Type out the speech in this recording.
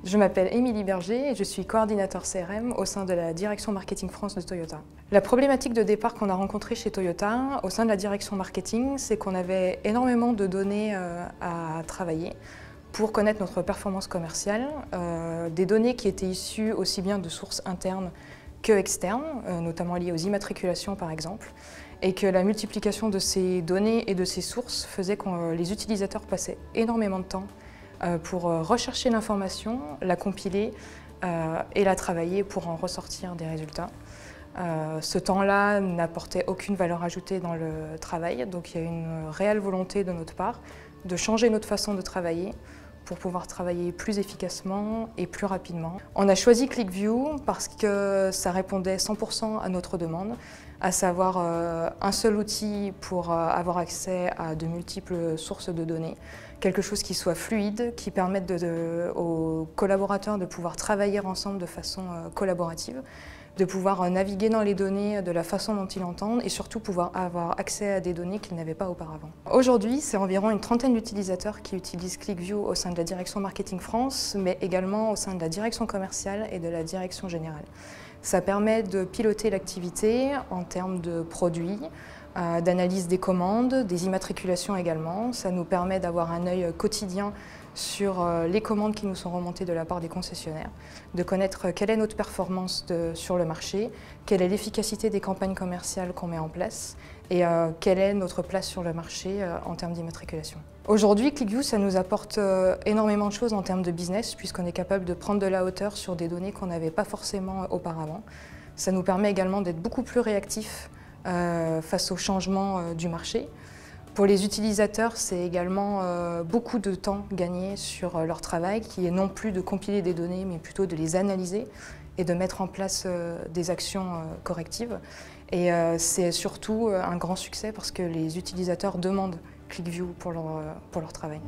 Je m'appelle Émilie Berger et je suis coordinateur CRM au sein de la direction marketing France de Toyota. La problématique de départ qu'on a rencontrée chez Toyota au sein de la direction marketing, c'est qu'on avait énormément de données à travailler pour connaître notre performance commerciale, des données qui étaient issues aussi bien de sources internes que externes, notamment liées aux immatriculations par exemple, et que la multiplication de ces données et de ces sources faisait que les utilisateurs passaient énormément de temps pour rechercher l'information, la compiler et la travailler pour en ressortir des résultats. Ce temps-là n'apportait aucune valeur ajoutée dans le travail, donc il y a une réelle volonté de notre part de changer notre façon de travailler pour pouvoir travailler plus efficacement et plus rapidement. On a choisi QlikView parce que ça répondait 100% à notre demande, à savoir un seul outil pour avoir accès à de multiples sources de données, quelque chose qui soit fluide, qui permette aux collaborateurs de pouvoir travailler ensemble de façon collaborative, de pouvoir naviguer dans les données de la façon dont ils l'entendent et surtout pouvoir avoir accès à des données qu'ils n'avaient pas auparavant. Aujourd'hui, c'est environ une trentaine d'utilisateurs qui utilisent QlikView au sein de la direction marketing France, mais également au sein de la direction commerciale et de la direction générale. Ça permet de piloter l'activité en termes de produits, d'analyse des commandes, des immatriculations également. Ça nous permet d'avoir un œil quotidien sur les commandes qui nous sont remontées de la part des concessionnaires, de connaître quelle est notre performance sur le marché, quelle est l'efficacité des campagnes commerciales qu'on met en place et quelle est notre place sur le marché en termes d'immatriculation. Aujourd'hui, QlikView, ça nous apporte énormément de choses en termes de business puisqu'on est capable de prendre de la hauteur sur des données qu'on n'avait pas forcément auparavant. Ça nous permet également d'être beaucoup plus réactifs face aux changements du marché. Pour les utilisateurs, c'est également beaucoup de temps gagné sur leur travail, qui est non plus de compiler des données, mais plutôt de les analyser et de mettre en place des actions correctives. Et c'est surtout un grand succès parce que les utilisateurs demandent QlikView pour leur travail.